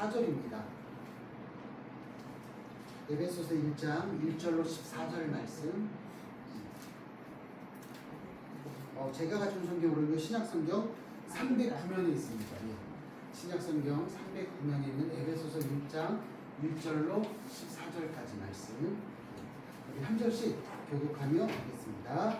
14절입니다. 에베소서 1장 1절로 14절 말씀. 제가 가진 성경으로는 신약성경 309면에 있습니다. 신약성경 309면에 있는 에베소서 1장 1절로 14절까지 말씀. 우리 한 절씩 교독하며 하겠습니다.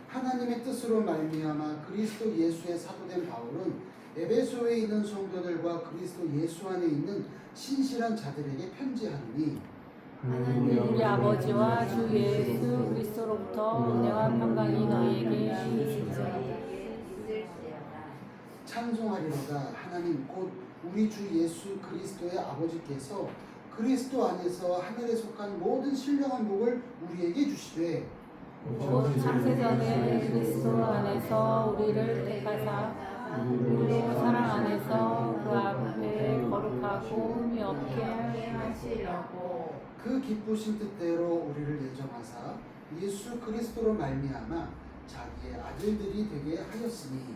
하나님의 뜻으로 말미암아 그리스도 예수의 사도된 바울은 에베소에 있는 성도들과 그리스도 예수 안에 있는 신실한 자들에게 편지하노니 하나님 우리 아버지와 주 예수 그리스도로부터 은혜와 평강이 너희에게 있으리라. 찬송하리로다. 하나님 곧 우리 주 예수 그리스도의 아버지께서 그리스도 안에서 하늘에 속한 모든 신령한 복을 우리에게 주시되 곧 창세전에 그리스도 안에서 우리를 택하사 우리로 사랑 안에서 그 앞에 거룩하고 흠이 없게 하시려고 그 기쁘신 뜻대로 우리를 예정하사 예수 그리스도로 말미암아 자기의 아들들이 되게 하였으니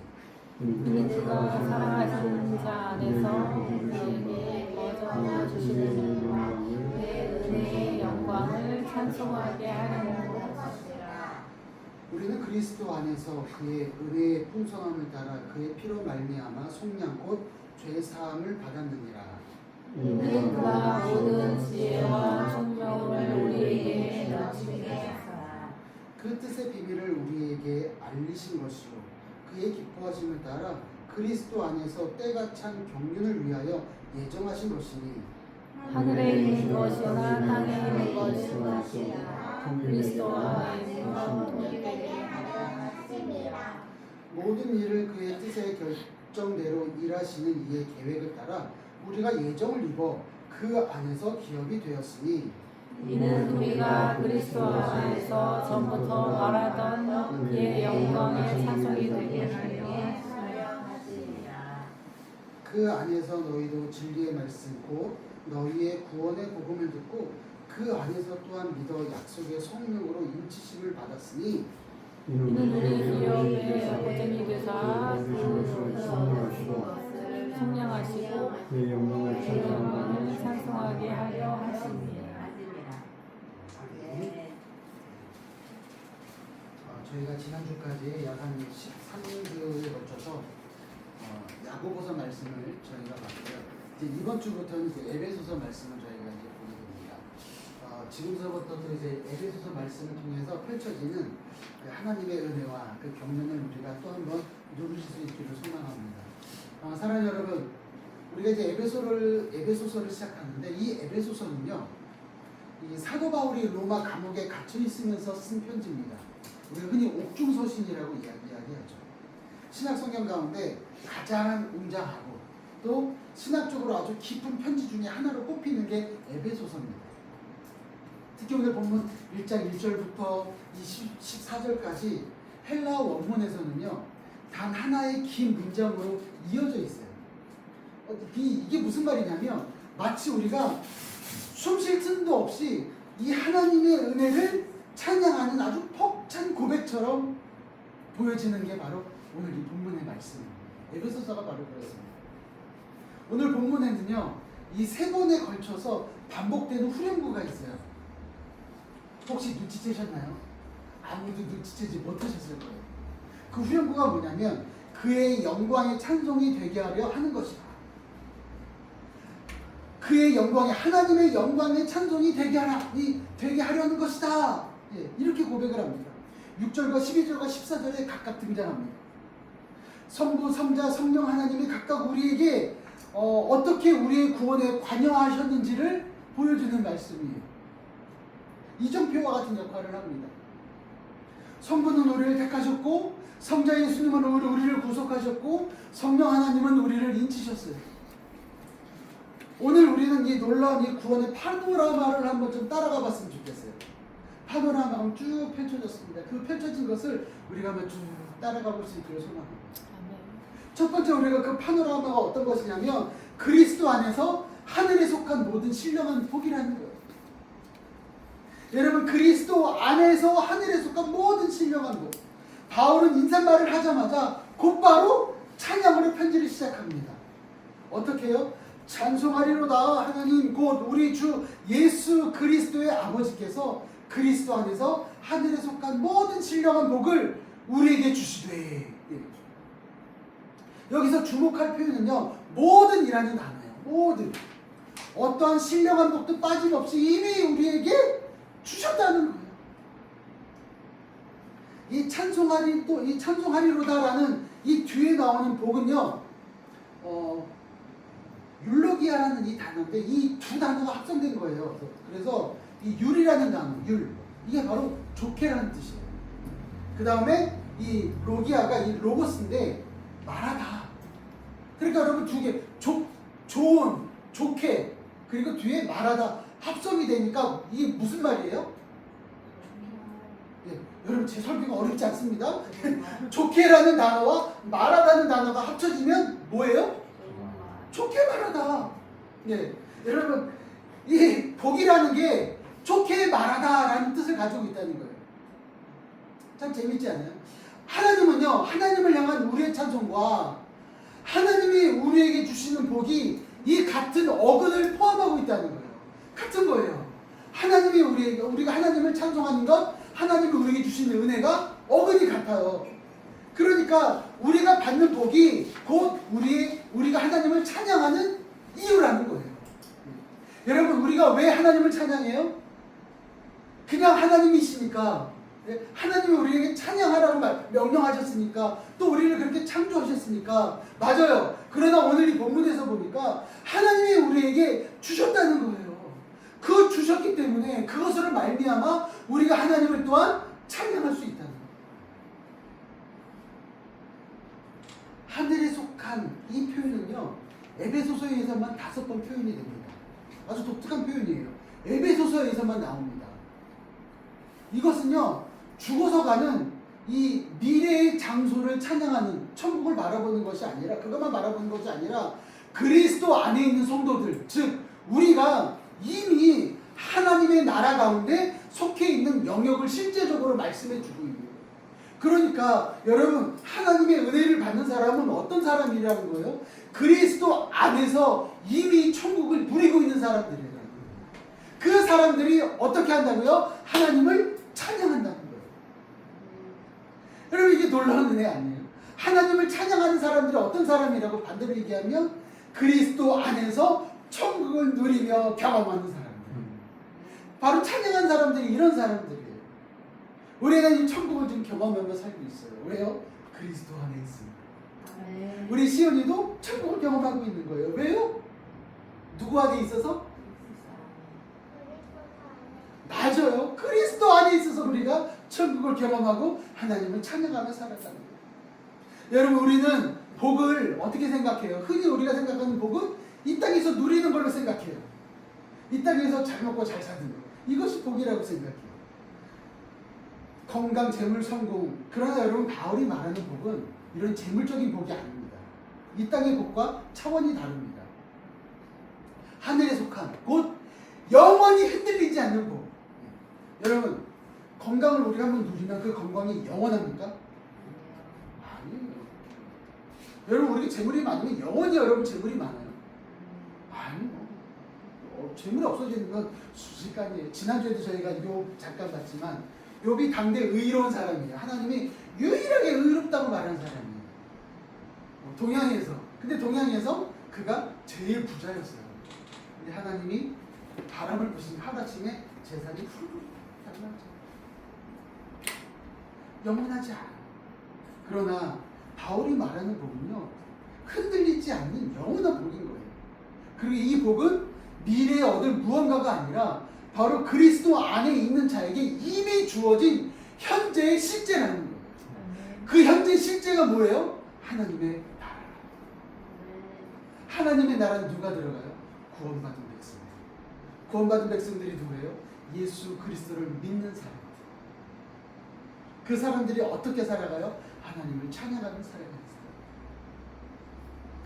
우리가 사랑하시는 자 안에서 우리에게 거저 주시는 내 은혜의 영광을 찬송하게 하는 것이라. 우리는 그리스도 안에서 그의 은혜의 풍성함을 따라 그의 피로 말미암아 속량 곧 죄 사함을 받았느니라. 이는 그가 모든 지혜와 총명을 우리에게 넘치게 하사 그 뜻의 비밀을 우리에게 알리신 것이요 그의 기뻐하심을 따라 그리스도 안에서 때가 찬 경륜을 위하여 예정하신 것이니 하늘에 있는 것이나 땅에 있는 것이나 그리스도와 예수와 통일되게 하려 하심이라. 모든 일을 그의 뜻의 결정대로 일하시는 이의 계획을 따라 우리가 예정을 입어 그 안에서 기업이 되었으니 이는 우리가 그리스도 안에서 전부터 말하던 그의 영광의 찬송이 되게 하려 하시니라. 그 안에서 너희도 진리의 말씀 곧 너희의 구원의 복음을 듣고 그 안에서 또한 믿어 약속의 성령으로 인치심을 받았으니 이는 우리 기업의 보전이 되사 그 성령하시고 그 영광을 찬송하게 하려 하십니다. 저희가 지난주까지 약 한 13주에 걸쳐서 야고보서 말씀을 저희가 봤고요. 이제 이번 주부터는 이제 에베소서 말씀을 저희가 이제 보게 됩니다. 지금서부터 또 이제 에베소서 말씀을 통해서 펼쳐지는 그 하나님의 은혜와 그 경륜을 우리가 또 한번 누리실 수 있기를 소망합니다. 사랑하는 여러분, 우리가 이제 에베소서를 시작하는데 이 에베소서는요, 이 사도 바울이 로마 감옥에 갇혀 있으면서 쓴 편지입니다. 우리가 흔히 옥중서신이라고 이야기하죠. 신약 성경 가운데 가장 웅장하고 또 신학적으로 아주 깊은 편지 중에 하나로 꼽히는 게 에베소서입니다. 특히 오늘 본문 1장 1절부터 14절까지 헬라어 원문에서는요, 단 하나의 긴 문장으로 이어져 있어요. 이게 무슨 말이냐면 마치 우리가 숨 쉴 틈도 없이 이 하나님의 은혜를 찬양하는 아주 벅찬 고백처럼 보여지는 게 바로 오늘 이 본문의 말씀입니다. 에베소서가 바로 그렇습니다. 오늘 본문에는요, 이 세 번에 걸쳐서 반복되는 후렴구가 있어요. 혹시 눈치채셨나요? 아무도 눈치채지 못하셨을 거예요. 그 후렴구가 뭐냐면 그의 영광의 찬송이 되게 하려 하는 것이다. 그의 영광의 하나님의 영광의 찬송이 되게 하려는 것이다. 이렇게 고백을 합니다. 6절과 12절과 14절에 각각 등장합니다. 성부, 성자, 성령 하나님이 각각 우리에게 어떻게 우리의 구원에 관여하셨는지를 보여주는 말씀이에요. 이정표와 같은 역할을 합니다. 성부는 우리를 택하셨고 성자 예수님은 우리를 구속하셨고 성령 하나님은 우리를 인치셨어요. 오늘 우리는 이 놀라운 이 구원의 파노라마를 한번 좀 따라가 봤으면 좋겠어요. 파노라마가 쭉 펼쳐졌습니다. 그 펼쳐진 것을 우리가 한번 쭉 따라가 볼 수 있기를 소망합니다. 첫 번째 우리가 그 파노라마가 어떤 것이냐면 그리스도 안에서 하늘에 속한 모든 신령한 복이라는 거예요. 여러분, 그리스도 안에서 하늘에 속한 모든 신령한 복. 바울은 인사말을 하자마자 곧바로 찬양으로 편지를 시작합니다. 어떻게 해요? 찬송하리로다. 하나님 곧 우리 주 예수 그리스도의 아버지께서 그리스도 안에서 하늘에 속한 모든 신령한 복을 우리에게 주시되. 여기서 주목할 표현은요, 모든이라는 단어예요. 모든. 어떠한 신령한 복도 빠짐없이 이미 우리에게 주셨다는 거예요. 이 찬송하리로다라는 이 뒤에 나오는 복은요, 율로기아라는 이 단어인데 이 두 단어가 합성된 거예요. 그래서 이 율이라는 단어, 율, 이게 바로 좋게라는 뜻이에요. 그 다음에 이 로기아가 이 로고스인데 말하다. 그러니까 여러분 두 개, 좋은, 좋게, 그리고 뒤에 말하다 합성이 되니까 이게 무슨 말이에요? 예, 여러분 제 설교가 어렵지 않습니다. 좋게라는 단어와 말하다는 단어가 합쳐지면 뭐예요? 좋게 말하다. 예, 여러분 이 복이라는 게 좋게 말하다라는 뜻을 가지고 있다는 거예요. 참 재밌지 않아요? 하나님은요, 하나님을 향한 우리의 찬송과 하나님이 우리에게 주시는 복이 이 같은 어근을 포함하고 있다는 거예요. 같은 거예요. 하나님이 우리가 하나님을 찬송하는 것, 하나님이 우리에게 주시는 은혜가 어근이 같아요. 그러니까 우리가 받는 복이 곧 우리가 하나님을 찬양하는 이유라는 거예요. 여러분, 우리가 왜 하나님을 찬양해요? 그냥 하나님이시니까, 하나님이 우리에게 찬양하라고 명령하셨으니까, 또 우리를 그렇게 창조하셨으니까. 맞아요. 그러나 오늘 이 본문에서 보니까 하나님이 우리에게 주셨다는 거예요. 그 주셨기 때문에 그것으로 말미암아 우리가 하나님을 또한 찬양할 수 있다는 거예요. 하늘에 속한 이 표현은요, 에베소서에서만 5번 표현이 됩니다. 아주 독특한 표현이에요. 에베소서에서만 나옵니다. 이것은요, 죽어서 가는 이 미래의 장소를 찬양하는, 천국을 바라보는 것이 아니라, 그것만 바라보는 것이 아니라 그리스도 안에 있는 성도들, 즉 우리가 이미 하나님의 나라 가운데 속해 있는 영역을 실제적으로 말씀해 주고 있는 거예요. 그러니까 여러분, 하나님의 은혜를 받는 사람은 어떤 사람이라는 거예요? 그리스도 안에서 이미 천국을 누리고 있는 사람들이라는 거예요. 그 사람들이 어떻게 한다고요? 하나님을 찬양한다는 거예요. 여러분, 이게 놀라운 은혜 아니에요? 하나님을 찬양하는 사람들이 어떤 사람이라고 반대로 얘기하면 그리스도 안에서 천국을 누리며 경험하는 사람들. 바로 찬양한 사람들이 이런 사람들이에요. 우리는 이 천국을 지금 경험하며 살고 있어요. 왜요? 그리스도 안에 있습니다. 우리 시온이도 천국을 경험하고 있는 거예요. 왜요? 누구 안에 있어서? 맞아요. 그리스도 안에 있어서 우리가 천국을 경험하고 하나님을 찬양하며 살아가는 거예요. 여러분, 우리는 복을 어떻게 생각해요? 흔히 우리가 생각하는 복은 이 땅에서 누리는 걸로 생각해요. 이 땅에서 잘 먹고 잘 사는 거. 이것이 복이라고 생각해요. 건강, 재물, 성공. 그러나 여러분, 바울이 말하는 복은 이런 재물적인 복이 아닙니다. 이 땅의 복과 차원이 다릅니다. 하늘에 속한, 곧 영원히 흔들리지 않는 복. 여러분, 건강을 우리가 한번 누리면 그 건강이 영원합니까? 아니에요. 여러분, 우리가 재물이 많으면 영원히 여러분 재물이 많아요? 아니요. 재물이 없어지는 건 순식간이에요. 지난주에도 저희가 욥 잠깐 봤지만 욥이 당대 의로운 사람이에요. 하나님이 유일하게 의롭다고 말하는 사람이에요. 동양에서. 근데 동양에서 그가 제일 부자였어요. 근데 하나님이 바람을 부신 하루아침에 재산이 훌훌 달라져. 영원하지 않아. 그러나 바울이 말하는 복은요, 흔들리지 않는 영원한 복인 거예요. 그리고 이 복은 미래에 얻을 무언가가 아니라 바로 그리스도 안에 있는 자에게 이미 주어진 현재의 실제라는 거예요. 그 현재 실제가 뭐예요? 하나님의 나라. 하나님의 나라는 누가 들어가요? 구원받은 백성. 구원받은 백성들이 누구예요? 예수 그리스도를 믿는 사람들. 그 사람들이 어떻게 살아가요? 하나님을 찬양하는 살아가는 사람.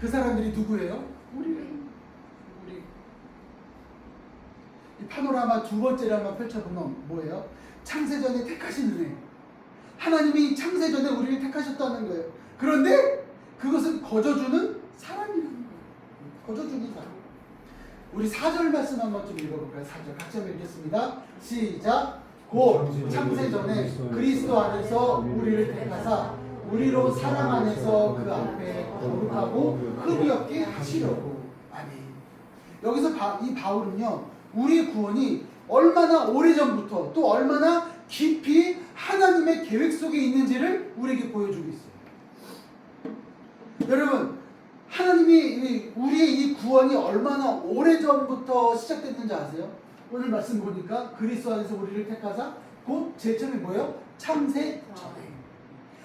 그 사람들이 누구예요? 우리. 이 파노라마 두 번째를 한번 펼쳐보면 뭐예요? 창세전에 택하신 은혜. 하나님이 창세전에 우리를 택하셨다는 거예요. 그런데 그것은 거저주는 사람이라는 거예요. 거저주는 사람. 우리 4절 말씀 한번 좀 읽어볼까요? 4절 같이 한번 읽겠습니다. 시작. 곧 창세 전에 그리스도 안에서 우리를 택하사 우리로 사랑 안에서 그 앞에 거룩하고 흠이 없게 하시려고. 아멘. 여기서 이 바울은요, 우리의 구원이 얼마나 오래전부터 또 얼마나 깊이 하나님의 계획 속에 있는지를 우리에게 보여주고 있어요. 여러분, 하나님이 우리의 이 구원이 얼마나 오래전부터 시작됐는지 아세요? 오늘 말씀 보니까 그리스도 안에서 우리를 택하사 곧 제일 뭐예요? 창세 전에.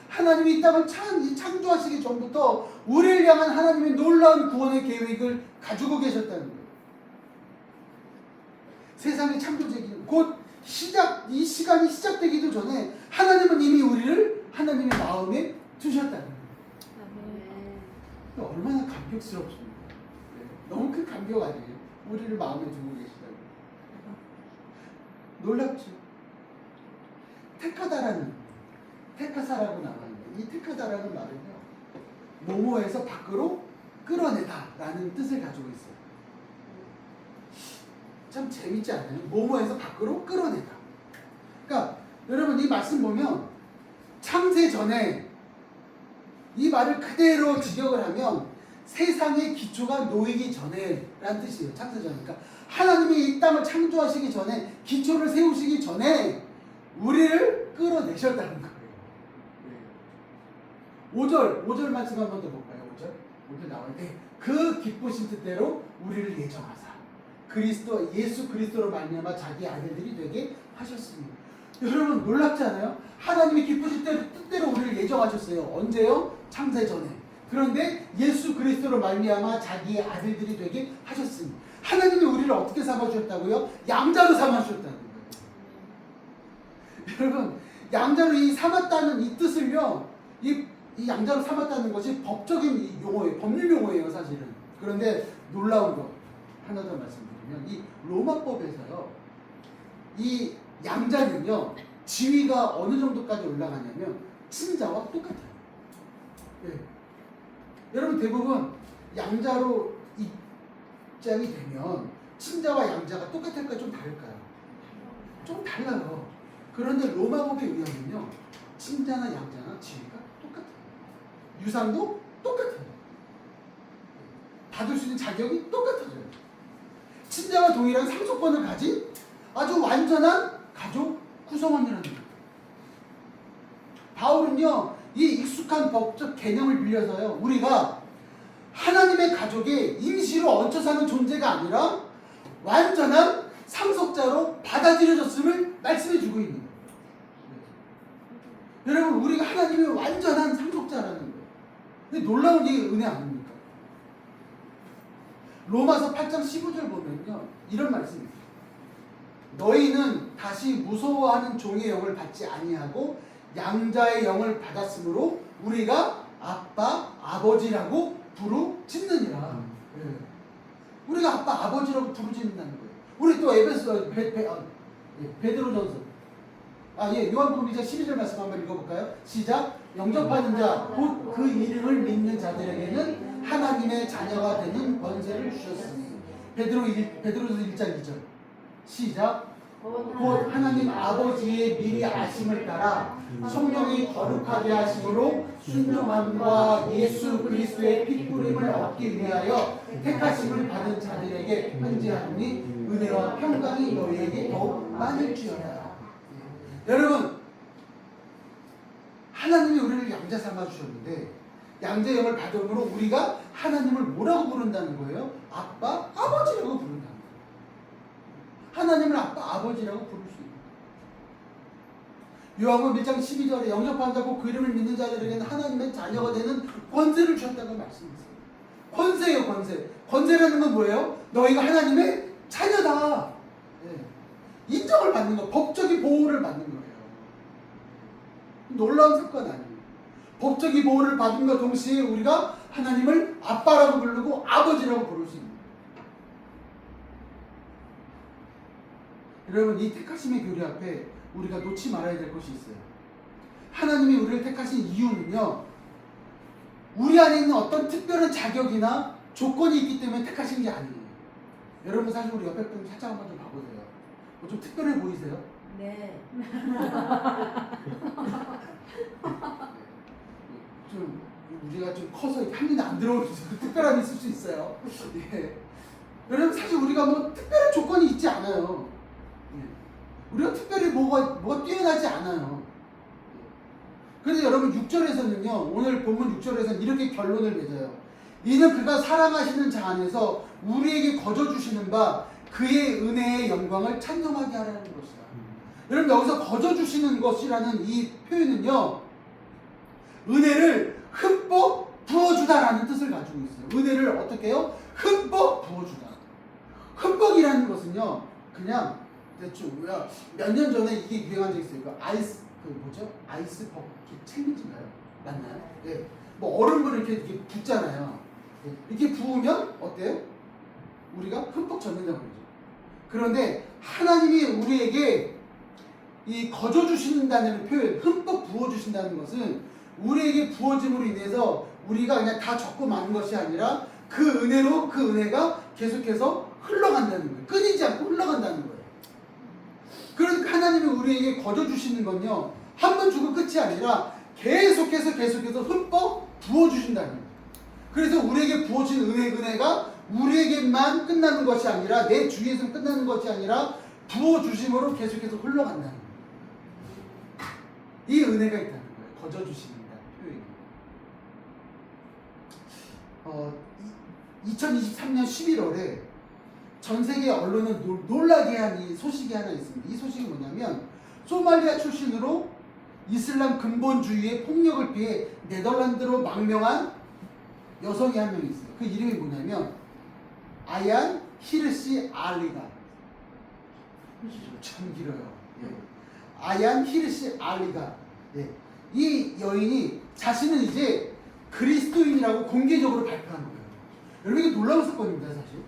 하나님이 이 땅을 창조하시기 전부터 우리를 향한 하나님의 놀라운 구원의 계획을 가지고 계셨다는 거예요. 세상의 창조되기 곧 이 시간이 시작되기도 전에 하나님은 이미 우리를 하나님의 마음에 두셨다는 거예요. 얼마나 감격스럽습니까? 너무 큰 감격 아니에요? 우리를 마음에 두고 계시다고. 놀랍죠? 택하사라고 나왔는데 이 택하다라는 말은요, 모모에서 밖으로 끌어내다 라는 뜻을 가지고 있어요. 참 재밌지 않아요? 모모에서 밖으로 끌어내다. 그러니까 여러분 이 말씀 보면 창세 전에 이 말을 그대로 직역을 하면 세상의 기초가 놓이기 전에 라는 뜻이에요. 창세 전에. 그러니까 하나님이 이 땅을 창조하시기 전에, 기초를 세우시기 전에 우리를 끌어내셨다는 거예요. 5절 말씀 한 번 더 볼까요? 5절 나올 때 그 기쁘신 뜻대로 우리를 예정하사 예수 그리스도로 말미암아 자기 아들들이 되게 하셨습니다. 여러분 놀랍지 않아요? 하나님이 기쁘신 뜻대로 우리를 예정하셨어요. 언제요? 창세 전에. 그런데 예수 그리스도로 말미암아 자기의 아들들이 되게 하셨습니다. 하나님이 우리를 어떻게 삼아주셨다고요? 양자로 삼아주셨다는 거예요. 여러분 양자로 이 삼았다는 이 뜻을요, 이 양자로 삼았다는 것이 법적인 용어예요. 법률 용어예요 사실은. 그런데 놀라운 거 하나 더 말씀드리면 이 로마법에서요, 이 양자는요 지위가 어느 정도까지 올라가냐면 친자와 똑같아요. 네. 여러분 대부분 양자로 입장이 되면 친자와 양자가 똑같을까요? 좀 다를까요? 좀 달라요. 그런데 로마법에 의하면요, 친자나 양자나 지위가 똑같아요. 유산도 똑같아요. 받을 수 있는 자격이 똑같아져요. 친자와 동일한 상속권을 가진 아주 완전한 가족 구성원이라는 거예요. 바울은요, 이 익숙한 법적 개념을 빌려서요, 우리가 하나님의 가족에 임시로 얹혀 사는 존재가 아니라 완전한 상속자로 받아들여졌음을 말씀해 주고 있는 거예요. 여러분 우리가 하나님의 완전한 상속자라는 거예요. 근데 놀라운 이 은혜 아닙니까? 로마서 8장 15절 보면요, 이런 말씀입니다. 너희는 다시 무서워하는 종의 영을 받지 아니하고 양자의 영을 받았으므로 우리가 아빠, 아버지라고 부르짖느니라. 우리가 아빠, 아버지라고 부르짖는다는 거예요. 우리 또 베드로전서, 요한복음 2장 12절 말씀 한번 읽어볼까요? 시작. 영접하는 자, 곧 그 이름을 믿는 자들에게는 하나님의 자녀가 되는 권세를 주셨으니. 베드로전서 1장 2절. 시작. 곧 하나님 아버지의 미리 아심을 따라 성령이 거룩하게 하심으로 순종함과 예수 그리스도의 핏부림을 얻기 위하여 택하심을 받은 자들에게 편지하노니 은혜와 평강이 너희에게 더욱 많을지어다. 여러분 하나님이 우리를 양자 삼아 주셨는데 양자의 영을 받음으로 우리가 하나님을 뭐라고 부른다는 거예요? 아빠, 아버지라고 부른다는 거예요. 하나님을 아빠, 아버지라고 부를 수 있는 거예요. 요한복음 1장 12절에 영접한 자고 그 이름을 믿는 자들에게는 하나님의 자녀가 되는 권세를 주셨다고 말씀했어요. 권세예요, 권세. 권세라는 건 뭐예요? 너희가 하나님의 자녀다. 네. 인정을 받는 거, 법적인 보호를 받는 거예요. 놀라운 사건 아니에요. 법적인 보호를 받음과 동시에 우리가 하나님을 아빠라고 부르고 아버지라고 부를 수 있는 거예요. 여러분 이 택하심의 교리 앞에 우리가 놓지 말아야 될 것이 있어요. 하나님이 우리를 택하신 이유는요, 우리 안에 있는 어떤 특별한 자격이나 조건이 있기 때문에 택하신 게 아니에요. 여러분 사실 우리 옆에 분 살짝 한번 좀 봐보세요. 좀 특별해 보이세요? 네. 좀 우리가 좀 커서 한눈에 안 들어올 수 특별함이 있을 수 있어요. 예. 여러분 사실 우리가 뭐 특별한 조건이 있지 않아요. 예. 우리가 특별히 뭐가 뛰어나지 않아요. 그런데 여러분 6절에서는요, 오늘 본문 6절에서는 이렇게 결론을 맺어요. 이는 그가 사랑하시는 자 안에서 우리에게 거저 주시는 바 그의 은혜의 영광을 찬송하게 하라는 것이다. 여러분 여기서 거저 주시는 것이라는 이 표현은요, 은혜를 흠뻑 부어주다라는 뜻을 가지고 있어요. 은혜를 어떻게 해요? 흠뻑 부어주다. 흠뻑이라는 것은요, 그냥 대충 몇 년 전에 이게 유행한 적 있어요. 아이스 버킷 챌린지인가요? 맞나요? 예. 뭐 얼음물을 이렇게 붓잖아요. 예. 이렇게 부으면 어때요? 우리가 흠뻑 젖는다고 그러죠. 그런데 하나님이 우리에게 이 거저 주신다는 표현, 흠뻑 부어 주신다는 것은 우리에게 부어짐으로 인해서 우리가 그냥 다 젖고 마는 것이 아니라 그 은혜로 그 은혜가 계속해서 흘러간다는 거예요. 끊이지 않고 흘러간다는 거예요. 그러니까 하나님이 우리에게 거저 주시는 건요, 한 번 주고 끝이 아니라 계속해서 흠뻑 부어 주신다는 거예요. 그래서 우리에게 부어진 은혜가 우리에게만 끝나는 것이 아니라 내 주위에서 끝나는 것이 아니라 부어 주심으로 계속해서 흘러간다는 거예요. 이 은혜가 있다는 거예요. 거저 주신다는 표현이. 2023년 11월에 전 세계 언론을 놀라게 한 이 소식이 하나 있습니다. 이 소식이 뭐냐면, 소말리아 출신으로 이슬람 근본주의의 폭력을 피해 네덜란드로 망명한 여성이 한 명 있어요. 그 이름이 뭐냐면 아얀 히르시 알리가. 참 길어요. 예. 아얀 히르시 알리가. 예. 이 여인이 자신은 이제 그리스도인이라고 공개적으로 발표한 거예요. 여러분 이게 놀라운 사건입니다, 사실.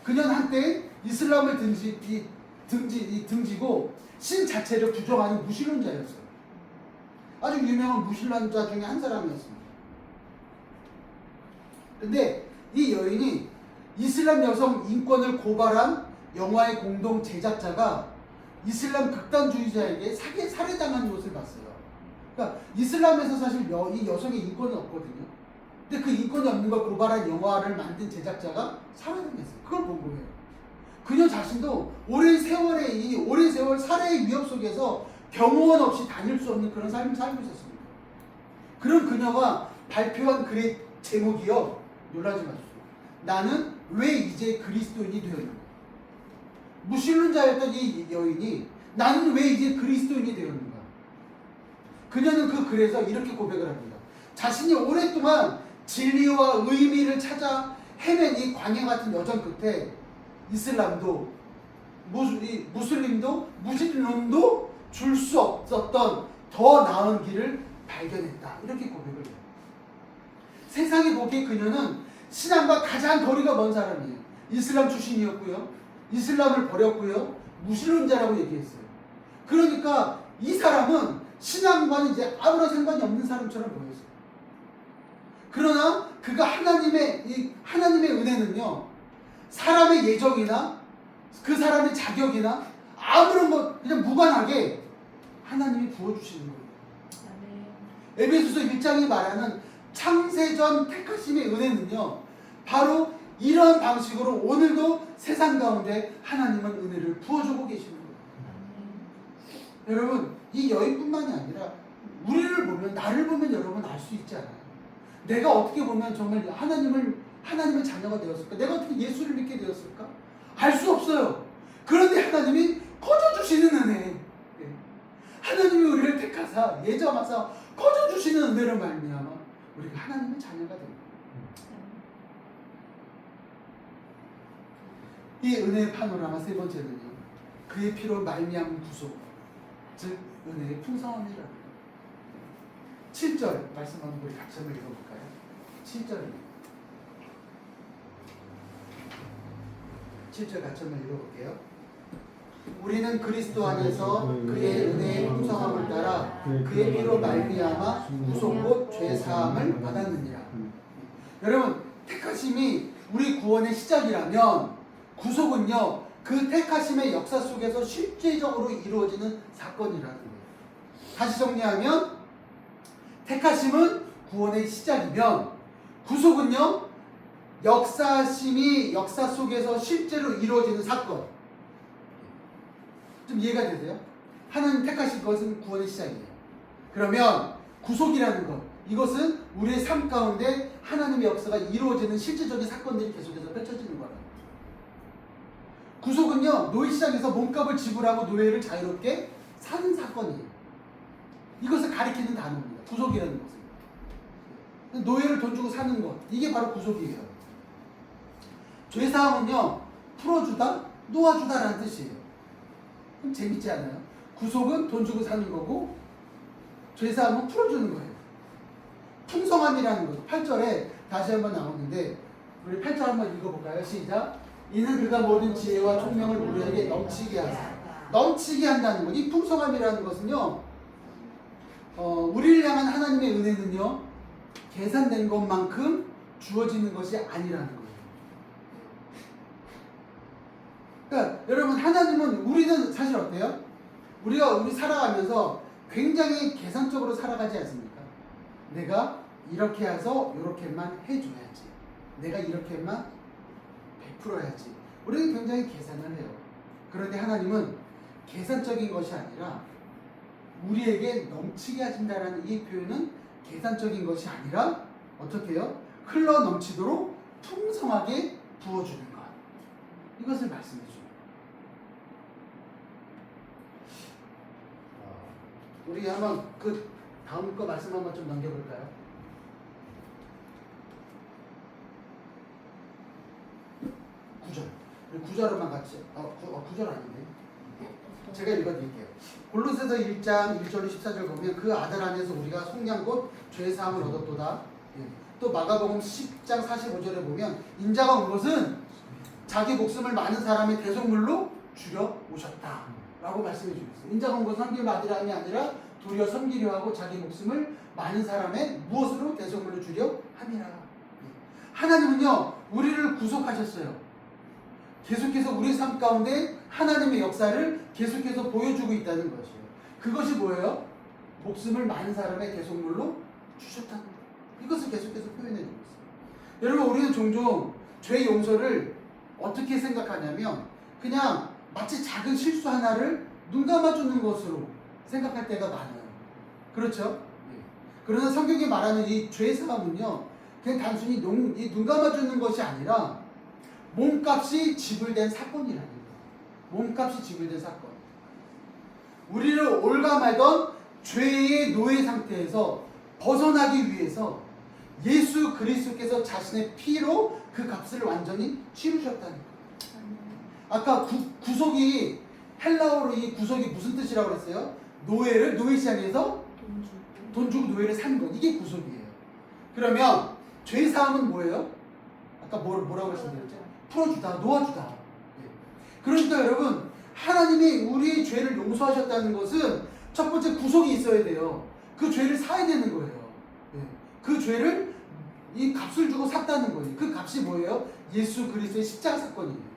그녀는 한때 이슬람을 등지고 신 자체를 부정하는 무신론자였어요. 아주 유명한 무신론자 중에 한 사람이었습니다. 근데 이 여인이 이슬람 여성 인권을 고발한 영화의 공동 제작자가 이슬람 극단주의자에게 살해당한 것을 봤어요. 그러니까 이슬람에서 사실 이 여성의 인권은 없거든요. 근데 그 인권이 없는 걸 고발한 영화를 만든 제작자가 살해당했어요. 그걸 본 거예요. 그녀 자신도 오랜 세월 살해의 위협 속에서 병원 없이 다닐 수 없는 그런 삶을 살고 있었습니다. 그런 그녀가 발표한 글의 제목이요, 놀라지 마십시오. 나는 왜 이제 그리스도인이 되었는가? 무신론자였던 이 여인이 나는 왜 이제 그리스도인이 되었는가? 그녀는 그 글에서 이렇게 고백을 합니다. 자신이 오랫동안 진리와 의미를 찾아 헤맨 이 광야 같은 여정 끝에 이슬람도 무슬림도 줄 수 없었던 더 나은 길을 발견했다. 이렇게 고백을 해요. 세상에 보기에 그녀는 신앙과 가장 거리가 먼 사람이에요. 이슬람 출신이었고요. 이슬람을 버렸고요. 무신론자라고 얘기했어요. 그러니까 이 사람은 신앙과는 이제 아무런 상관이 없는 사람처럼 보였어요. 그러나 그가 하나님의 은혜는요, 사람의 예정이나 그 사람의 자격이나 아무런 것 그냥 무관하게 하나님이 부어주시는 거예요. 에베소서 1장이 말하는 창세전 택하심의 은혜는요, 바로 이런 방식으로 오늘도 세상 가운데 하나님은 은혜를 부어주고 계시는 거예요. 여러분, 이 여인뿐만이 아니라 나를 보면 여러분 알 수 있잖아요. 내가 어떻게 보면 정말 하나님의 자녀가 되었을까? 내가 어떻게 예수를 믿게 되었을까? 알 수 없어요. 그런데 하나님이 거저주시는 은혜, 하나님이 우리를 택하사 예정하사 거저주시는 은혜로 말미암아 우리가 하나님의 자녀가 됩니다. 이 은혜의 파노라마 세 번째는요, 그의 피로 말미암은 구속, 즉 은혜의 풍성함이라고. 7절 말씀 한번 우리 같이 한번 읽어볼까요? 7절입니다. 7절 같이 한번 읽어볼게요. 우리는 그리스도 안에서 그의 은혜의 풍성함을 따라 그의 피로 말미암아 구속 곧 죄사함을 받았느니라. 여러분, 택하심이 우리 구원의 시작이라면 구속은요, 그 택하심의 역사 속에서 실제적으로 이루어지는 사건이라는 거예요. 다시 정리하면 택하심은 구원의 시작이면 구속은요, 역사심이 역사 속에서 실제로 이루어지는 사건. 좀 이해가 되세요? 하나님 택하신 것은 구원의 시작이에요. 그러면 구속이라는 것, 이것은 우리의 삶 가운데 하나님의 역사가 이루어지는 실제적인 사건들이 계속해서 펼쳐지는 거라고. 구속은요, 노예 시장에서 몸값을 지불하고 노예를 자유롭게 사는 사건이에요. 이것을 가리키는 단어입니다. 구속이라는 것은. 노예를 돈 주고 사는 것, 이게 바로 구속이에요. 죄사함은요, 풀어주다, 놓아주다라는 뜻이에요. 그럼 재밌지 않아요? 구속은 돈 주고 사는 거고, 죄사함은 풀어주는 거예요. 풍성함이라는 거죠. 8절에 다시 한번 나오는데, 우리 8절 한번 읽어볼까요? 시작. 이는 그가 모든 지혜와 총명을 우리에게 넘치게 하사. 넘치게 한다는 것. 이 풍성함이라는 것은요, 우리를 향한 하나님의 은혜는요, 계산된 것만큼 주어지는 것이 아니라는 거예요. 그러니까 여러분, 하나님은, 우리는 사실 어때요? 우리 살아가면서 굉장히 계산적으로 살아가지 않습니까? 내가 이렇게 해서 이렇게만 해줘야지. 내가 이렇게만 베풀어야지. 우리는 굉장히 계산을 해요. 그런데 하나님은 계산적인 것이 아니라 우리에게 넘치게 하신다라는 이 표현은 계산적인 것이 아니라 어떻게 해요? 흘러 넘치도록 풍성하게 부어주는 것. 이것을 말씀해 주세요. 우리 한번 그 다음 거 말씀 한번 좀 넘겨볼까요? 구절로만 같이. 구절 아닌데. 제가 읽어드릴게요. 골로새서 1장 1절 14절 보면 그 아들 안에서 우리가 속량 곧 죄 사함을 얻었도다. 또 마가복음 10장 45절에 보면 인자가 온 것은 자기 목숨을 많은 사람의 대속물로 줄여 오셨다 라고 말씀해 주셨어요. 인자가 온 것은 섬김 아들함이 아니라 도리어 섬기려 하고 자기 목숨을 많은 사람의 무엇으로 대속물로 줄여 함이라. 하나님은요, 우리를 구속하셨어요. 계속해서 우리 삶 가운데 하나님의 역사를 계속해서 보여주고 있다는 것이에요. 그것이 뭐예요? 목숨을 많은 사람의 대속물로 주셨다는 거예요. 이것을 계속해서 표현해 주고 있어요. 여러분, 우리는 종종 죄 용서를 어떻게 생각하냐면 그냥 마치 작은 실수 하나를 눈 감아주는 것으로 생각할 때가 많아요. 그렇죠? 그러나 성경이 말하는 이 죄 사함은요, 그냥 단순히 눈 감아주는 것이 아니라 몸값이 지불된 사건이라는 거예요. 몸값이 지불된 사건. 우리를 올가매던 죄의 노예 상태에서 벗어나기 위해서 예수 그리스도께서 자신의 피로 그 값을 완전히 치르셨다는 거예요. 아까 구속이, 헬라어로 이 구속이 무슨 뜻이라고 그랬어요? 노예를 노예 시장에서 돈 주고 노예를 산 것. 이게 구속이에요. 그러면 죄 사함은 뭐예요? 아까 뭐라고 말씀드렸죠? 풀어주다, 놓아주다. 그러니까 여러분, 하나님이 우리의 죄를 용서하셨다는 것은 첫 번째 구속이 있어야 돼요. 그 죄를 사야 되는 거예요. 그 죄를 이 값을 주고 샀다는 거예요. 그 값이 뭐예요? 예수 그리스도의 십자가 사건이에요.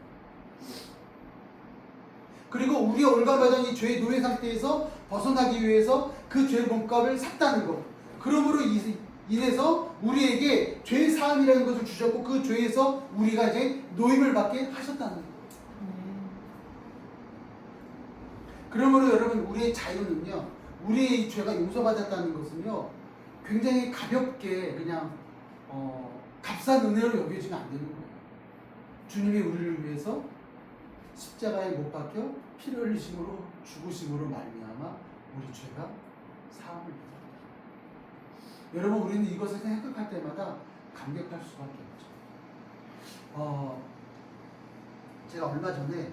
그리고 우리가 올가매던 이 죄의 노예 상태에서 벗어나기 위해서 그 죄의 몸값을 샀다는 것. 그러므로 인해서 우리에게 죄 사함이라는 것을 주셨고 그 죄에서 우리가 이제 노임을 받게 하셨다는 거예요. 그러므로 여러분, 우리의 자유는요, 우리의 이 죄가 용서받았다는 것은요, 굉장히 가볍게 그냥 값싼 은혜로 여겨지면 안 되는 거예요. 주님이 우리를 위해서 십자가에 못 박혀 피를 흘리심으로 죽으심으로 말미암아 우리 죄가 사함을 받았다. 여러분, 우리는 이것을 생각할 때마다 감격할 수밖에 없죠. 제가 얼마 전에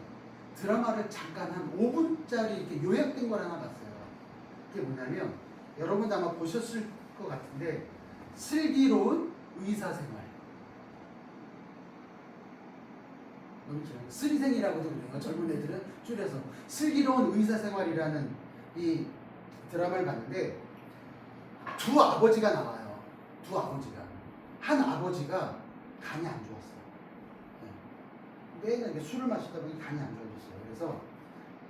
드라마를 잠깐 한 5분짜리 이렇게 요약된 걸 하나 봤어요. 그게 뭐냐면, 여러분도 아마 보셨을 것 같은데, 슬기로운 의사생활. 슬생이라고도 그래요. 젊은 애들은 줄여서 슬기로운 의사생활이라는 이 드라마를 봤는데, 두 아버지가 나와요. 두 아버지가. 한 아버지가 간이 안 좋았어요. 매일 이렇게 술을 마시다 보니 간이 안 좋아졌어요. 그래서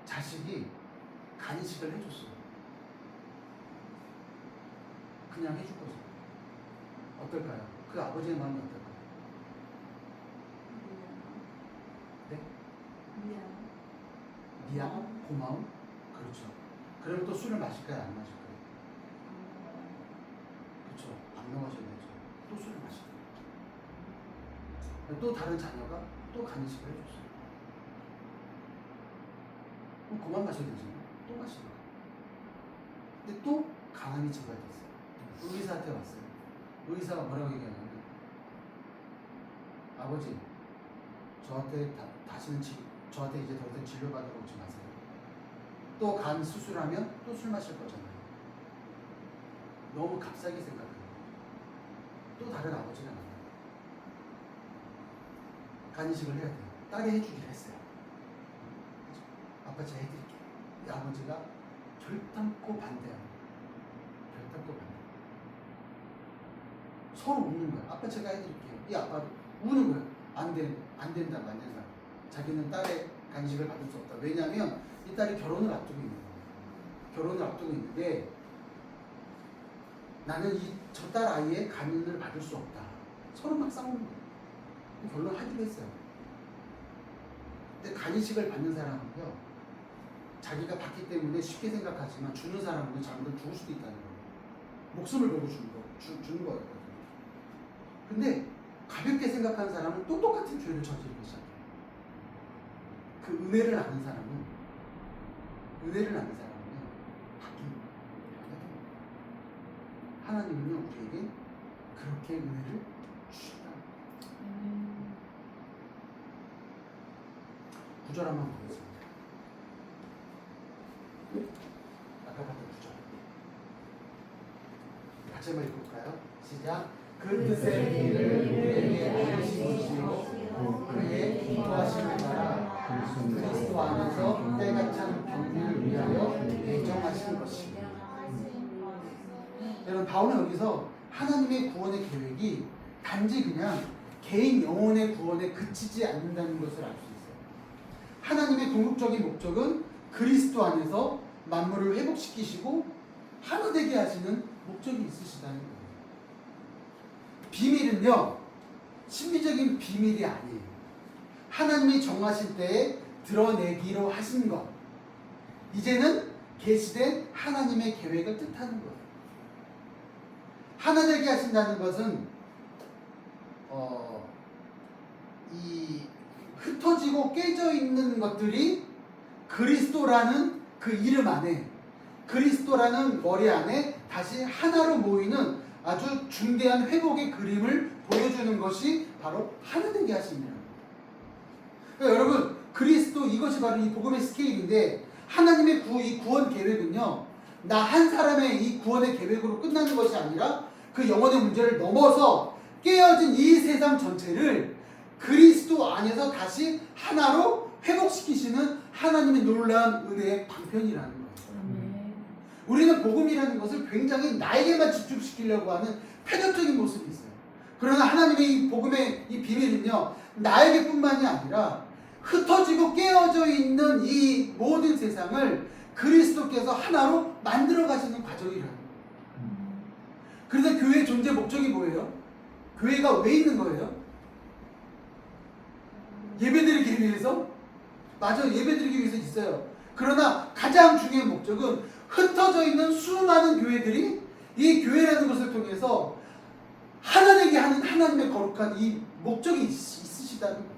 자식이 간이식을 해줬어요. 그냥 해줄 거죠. 어떨까요? 그 아버지의 마음이 어떨까요? 네? 미안? 고마움? 그렇죠. 그러면 또 술을 마실까요? 안 마실까요? 그렇죠. 안 넘어져야 되죠. 또 술을 마실까요? 또 다른 자녀가 또 간이식을 해줬어요. 그럼 그만 마셔야 되잖아요. 또 마시는 거예요. 근데 또 간암이 증가됐어요. 의사한테 왔어요. 의사가 뭐라고 얘기하냐면, 아버지, 저한테 저한테 이제 더 이상 진료받으러 오지 마세요. 또 간 수술하면 또 술 마실 거잖아요. 너무 값싸게 생각해요. 또 다른 아버지가 나와요. 간이식을 해야 돼요. 딸이 해주기로 했어요. 아빠 제가 해드릴게요. 이 아버지가 결단코 반대하고, 결단코 반대. 서로 웃는 거예요. 아빠 제가 해드릴게요. 이 아빠 우는 거예요. 안 된다고. 자기는 딸의 간식을 받을 수 없다. 왜냐하면 이 딸이 결혼을 앞두고 있는 거예요. 결혼을 앞두고 있는데 나는 저 딸 아이의 간을 받을 수 없다. 서로 막 싸우는 거예요. 결론하기로 했어요. 근데 간이식을 받는 사람은요, 자기가 받기 때문에 쉽게 생각하지만 주는 사람은 잘못 죽을 수도 있다는 거예요. 목숨을 걸고 주는 거예요. 근데 가볍게 생각하는 사람은 또 똑같은 죄를 저지르기 시작해요. 그 은혜를 아는 사람은요, 바뀝니다. 하나님은요, 우리에게 그렇게 은혜를 주신다. 9절 한번 보겠습니다. 아까 봤던 9절. 같이 한번 읽어볼까요? 시작. 그 뜻의 길을 우리에게 알리시고 그의 기뻐하심을 따라 그리스도 안에서 때가 찬 경륜을 위하여 예정하신 것입니다. 여러분, 바울은 여기서 하나님의 구원의 계획이 단지 그냥 개인 영혼의 구원에 그치지 않는다는 것을 알 수 있어요. 하나님의 궁극적인 목적은 그리스도 안에서 만물을 회복시키시고 하나 되게 하시는 목적이 있으시다는 거예요. 비밀은요, 신비적인 비밀이 아니에요. 하나님이 정하실 때에 드러내기로 하신 것, 이제는 계시된 하나님의 계획을 뜻하는 거예요. 하나 되게 하신다는 것은 이 흩어지고 깨져 있는 것들이 그리스도라는 그 이름 안에, 그리스도라는 머리 안에 다시 하나로 모이는 아주 중대한 회복의 그림을 보여주는 것이 바로 하나 되게 하심이라는 거예요. 그러니까 여러분, 그리스도, 이것이 바로 이 복음의 스케일인데, 하나님의 이 구원 계획은요, 나 한 사람의 이 구원의 계획으로 끝나는 것이 아니라 그 영혼의 문제를 넘어서 깨어진 이 세상 전체를 그리스도 안에서 다시 하나로 회복시키시는 하나님의 놀라운 은혜의 방편이라는 거예요. 우리는 복음이라는 것을 굉장히 나에게만 집중시키려고 하는 편협적인 모습이 있어요. 그러나 하나님의 이 복음의 이 비밀은요, 나에게뿐만이 아니라 흩어지고 깨어져 있는 이 모든 세상을 그리스도께서 하나로 만들어 가시는 과정이라는 거예요. 그래서 교회의 존재 목적이 뭐예요? 교회가 왜 있는 거예요? 예배드리기 위해서? 맞아요. 예배드리기 위해서 있어요. 그러나 가장 중요한 목적은 흩어져 있는 수많은 교회들이 이 교회라는 것을 통해서 하나 되게 하는 하나님의 거룩한 이 목적이 있으시다는 거예요.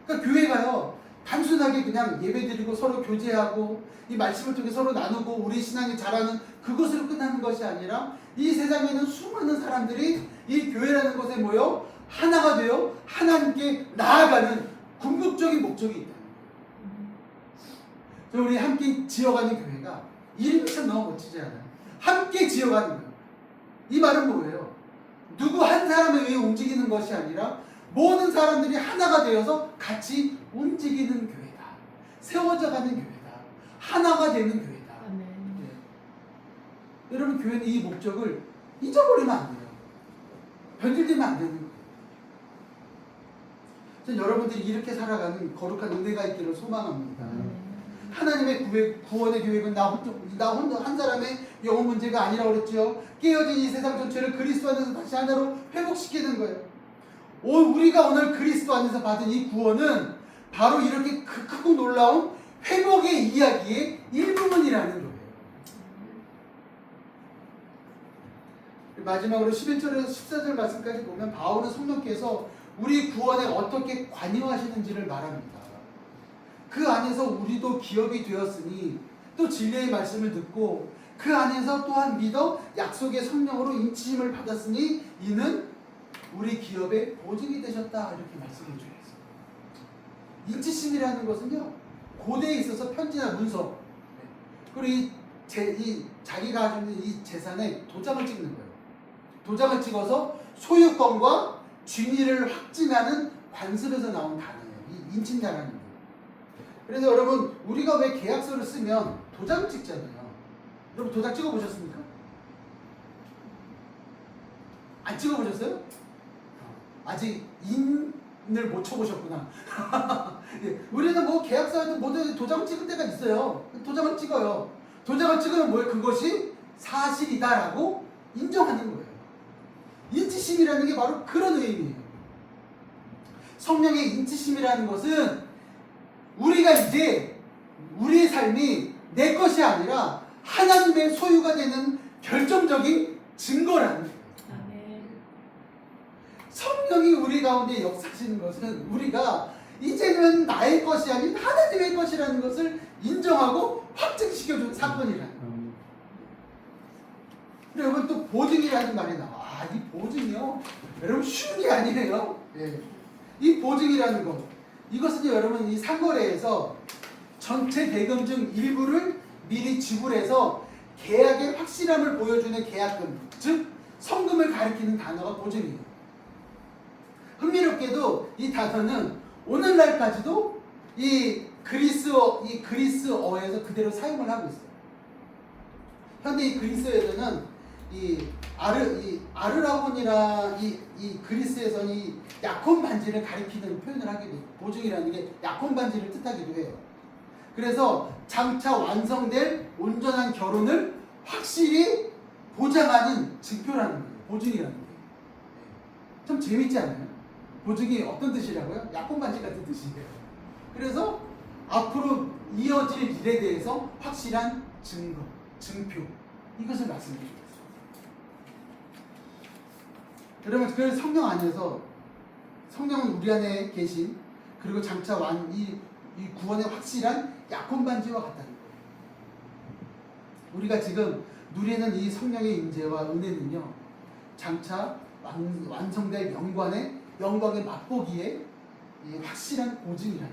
그러니까 교회가요, 단순하게 그냥 예배드리고 서로 교제하고 이 말씀을 통해 서로 나누고 우리 신앙이 자라는 그것으로 끝나는 것이 아니라 이 세상에 있는 수많은 사람들이 이 교회라는 곳에 모여 하나가 되어 하나님께 나아가는 궁극적인 목적이 있다. 우리 함께 지어가는 교회가 이름이 참 너무 멋지지 않아요? 함께 지어가는 거예요. 이 말은 뭐예요? 누구 한 사람에 의해 움직이는 것이 아니라 모든 사람들이 하나가 되어서 같이 움직이는 교회다. 세워져 가는 교회다. 하나가 되는 교회다. 네. 여러분, 교회는 이 목적을 잊어버리면 안 돼요. 변질되면 안 되는 거예요. 저는 여러분들이 이렇게 살아가는 거룩한 은혜가 있기를 소망합니다. 아멘. 하나님의 구원의 계획은 나 혼자 한 사람의 영혼 문제가 아니라고 그랬죠. 깨어진 이 세상 전체를 그리스도 안에서 다시 하나로 회복시키는 거예요. 우리가 오늘 그리스도 안에서 받은 이 구원은 바로 이렇게 크고 놀라운 회복의 이야기의 일부분이라는 거예요. 마지막으로 11절에서 14절 말씀까지 보면 바울은 성령께서 우리 구원에 어떻게 관여하시는지를 말합니다. 그 안에서 우리도 기업이 되었으니 또 진리의 말씀을 듣고 그 안에서 또한 믿어 약속의 성령으로 인치심을 받았으니 이는 우리 기업의 보증이 되셨다 이렇게 말씀해 주셨어요. 인치심이라는 것은요 고대에 있어서 편지나 문서 그리고 이 자기가 가지고 있는 이 재산에 도장을 찍는 거예요. 도장을 찍어서 소유권과 진위를 확증하는 관습에서 나온 단어예요. 이 인친다라는 거. 그래서 여러분 우리가 왜 계약서를 쓰면 도장을 찍잖아요. 여러분 도장 찍어보셨습니까? 안 찍어보셨어요? 아직 인을 못 쳐보셨구나. 예, 우리는 뭐 계약서에도 모두 도장을 찍을 때가 있어요. 도장을 찍어요. 도장을 찍으면 뭐예요? 그것이 사실이다라고 인정하는 거예요. 인치심이라는 게 바로 그런 의미예요. 성령의 인치심이라는 것은 우리가 이제 우리의 삶이 내 것이 아니라 하나님의 소유가 되는 결정적인 증거라는 거예요. 아멘. 성령이 우리 가운데 역사하시는 것은 우리가 이제는 나의 것이 아닌 하나님의 것이라는 것을 인정하고 확증시켜준 사건이라는 거예요. 여러분 또 보증이라는 말이 나와. 이 보증이요. 여러분 쉬운 게 아니에요. 예. 이 보증이라는 것. 이것은 여러분 이 상거래에서 전체 대금 중 일부를 미리 지불해서 계약의 확실함을 보여주는 계약금, 즉 성금을 가리키는 단어가 보증이에요. 흥미롭게도 이 단어는 오늘날까지도 이 그리스어에서 그대로 사용을 하고 있어요. 현대 이 그리스어에서는 이 아르라곤이라 이 그리스에서는 이 약혼 반지를 가리키는 표현을 하게 돼요. 보증이라는 게 약혼 반지를 뜻하기도 해요. 그래서 장차 완성될 온전한 결혼을 확실히 보장하는 증표라는 거예요. 보증이라는 게. 좀 재밌지 않아요? 보증이 어떤 뜻이라고요? 약혼 반지 같은 뜻이에요. 그래서 앞으로 이어질 일에 대해서 확실한 증거, 증표 이것을 말씀해 주셨어요. 여러분 그 성령 안에서 성령은 우리 안에 계신 그리고 장차 이 구원의 확실한 약혼 반지와 같다는 거예요. 우리가 지금 누리는 이 성령의 임재와 은혜는요 장차 완성될 영광의 맛보기에 확실한 보증이라는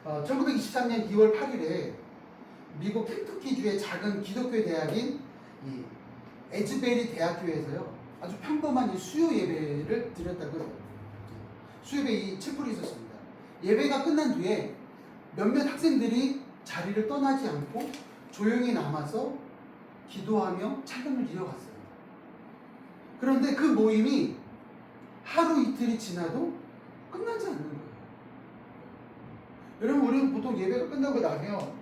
거예요. 1923년 2월 8일에 미국 켄터키주의 작은 기독교 대학인 이 에즈베리 대학교에서요 아주 평범한 이 수요 예배를 드렸다고 해요. 수요 예배 이 칠풀이 있었습니다. 예배가 끝난 뒤에 몇몇 학생들이 자리를 떠나지 않고 조용히 남아서 기도하며 찬양을 이어갔어요. 그런데 그 모임이 하루 이틀이 지나도 끝나지 않는 거예요. 여러분 우리는 보통 예배가 끝나고 나면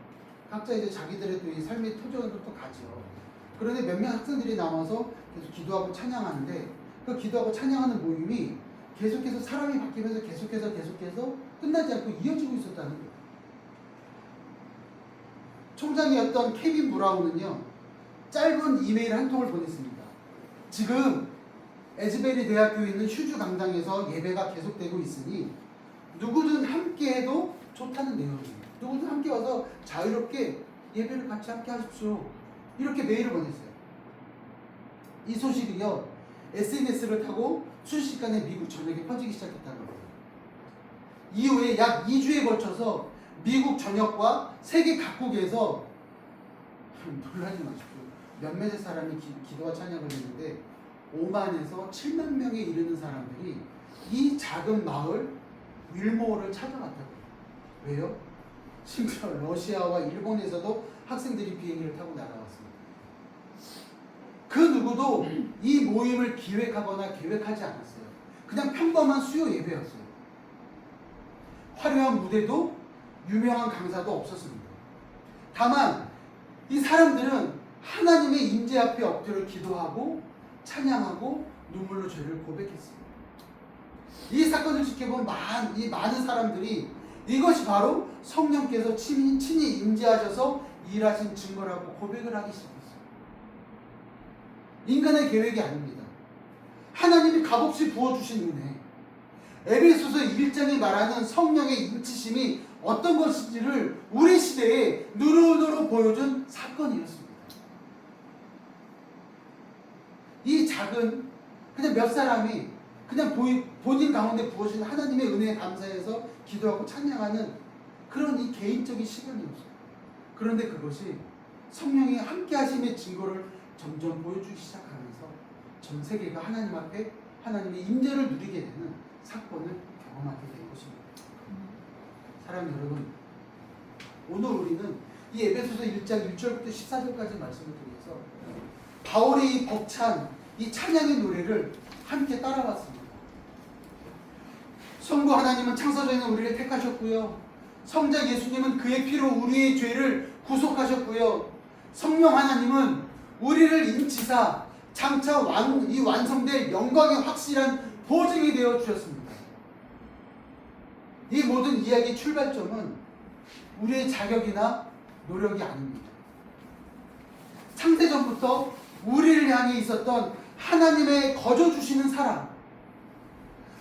각자 이제 자기들의 또 이 삶의 터전으로 또 가죠. 그런데 몇몇 학생들이 남아서 계속 기도하고 찬양하는데 그 기도하고 찬양하는 모임이 계속해서 사람이 바뀌면서 계속해서 끝나지 않고 이어지고 있었다는 거예요. 총장이었던 케빈 브라운은요 짧은 이메일 한 통을 보냈습니다. 지금 에즈베리 대학교에 있는 휴주 강당에서 예배가 계속되고 있으니 누구든 함께해도 좋다는 내용이에요. 누구든 함께 와서 자유롭게 예배를 같이 함께 하십시오. 이렇게 메일을 보냈어요. 이 소식이요 SNS를 타고 순식간에 미국 전역에 퍼지기 시작했다는 거예요. 이후에 약 2주에 걸쳐서 미국 전역과 세계 각국에서 놀라지 마십시오. 몇몇의 사람이 기도와 찬양을 했는데 5만에서 7만 명에 이르는 사람들이 이 작은 마을 윌모어를 찾아갔다고. 왜요? 심지어 러시아와 일본에서도 학생들이 비행기를 타고 날아왔습니다. 그 누구도 이 모임을 기획하거나 계획하지 않았어요. 그냥 평범한 수요 예배였어요. 화려한 무대도 유명한 강사도 없었습니다. 다만 이 사람들은 하나님의 임재 앞에 엎드려 기도하고 찬양하고 눈물로 죄를 고백했습니다. 이 사건을 지켜본 이 많은 사람들이 이것이 바로 성령께서 친히 임재하셔서 일하신 증거라고 고백을 하기 시작했어요. 인간의 계획이 아닙니다. 하나님이 값없이 부어주신 은혜, 에베소서 1장이 말하는 성령의 임치심이 어떤 것인지를 우리 시대에 누르누르 보여준 사건이었습니다. 이 작은 그냥 몇 사람이 그냥 본인 가운데 부어진 하나님의 은혜에 감사해서 기도하고 찬양하는 그런 이 개인적인 시간이었어요. 그런데 그것이 성령이 함께 하심의 증거를 점점 보여주기 시작하면서 전 세계가 하나님 앞에 하나님의 임재를 누리게 되는 사건을 경험하게 된 것입니다. 사랑하는 여러분, 오늘 우리는 이 에베소서 1장 1절부터 14절까지 말씀을 통해서 바울의 이 벅찬 이 찬양의 노래를 함께 따라봤습니다. 성부 하나님은 창세전에 우리를 택하셨고요. 성자 예수님은 그의 피로 우리의 죄를 구속하셨고요. 성령 하나님은 우리를 인치사 장차 이 완성될 영광의 확실한 보증이 되어 주셨습니다. 이 모든 이야기의 출발점은 우리의 자격이나 노력이 아닙니다. 창세전부터 우리를 향해 있었던 하나님의 거저 주시는 사랑,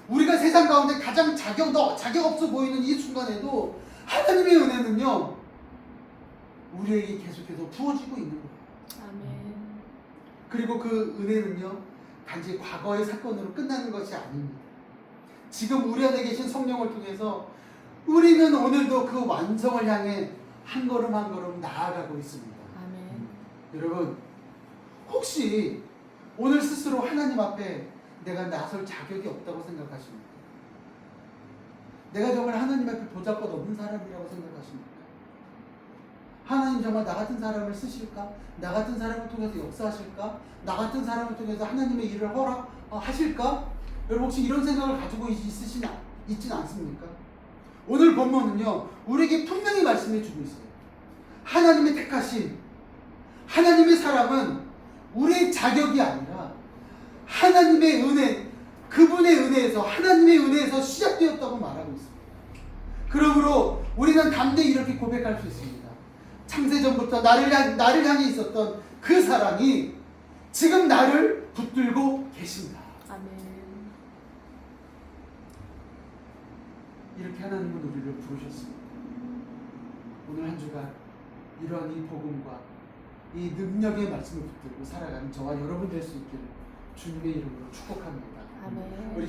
우리가 세상 가운데 가장 자격 없어 보이는 이 순간에도 하나님의 은혜는요 우리에게 계속해서 부어지고 있는 거예요. 아멘. 그리고 그 은혜는요 단지 과거의 사건으로 끝나는 것이 아닙니다. 지금 우리 안에 계신 성령을 통해서 우리는 오늘도 그 완성을 향해 한 걸음 한 걸음 나아가고 있습니다. 아멘. 여러분, 혹시 오늘 스스로 하나님 앞에 내가 나설 자격이 없다고 생각하십니까? 내가 정말 하나님 앞에 보잘것 없는 사람이라고 생각하십니까? 하나님 정말 나 같은 사람을 쓰실까? 나 같은 사람을 통해서 역사하실까? 나 같은 사람을 통해서 하나님의 일을 하실까? 여러분 혹시 이런 생각을 가지고 있지는 않습니까? 오늘 본문은요 우리에게 분명히 말씀해 주고 있어요. 하나님의 택하신 하나님의 사람은 우리의 자격이 아니라 하나님의 은혜, 그분의 은혜에서, 하나님의 은혜에서 시작되었다고 말하고 있습니다. 그러므로 우리는 담대히 이렇게 고백할 수 있습니다. 창세전부터 나를 향해 있었던 그 사랑이 지금 나를 붙들고 계신다. 아멘. 이렇게 하나님은 우리를 부르셨습니다. 오늘 한 주간 이러한 이 복음과 이 능력의 말씀을 붙들고 살아가는 저와 여러분 될 수 있기를 주님의 이름으로 축복합니다. 아멘. 우리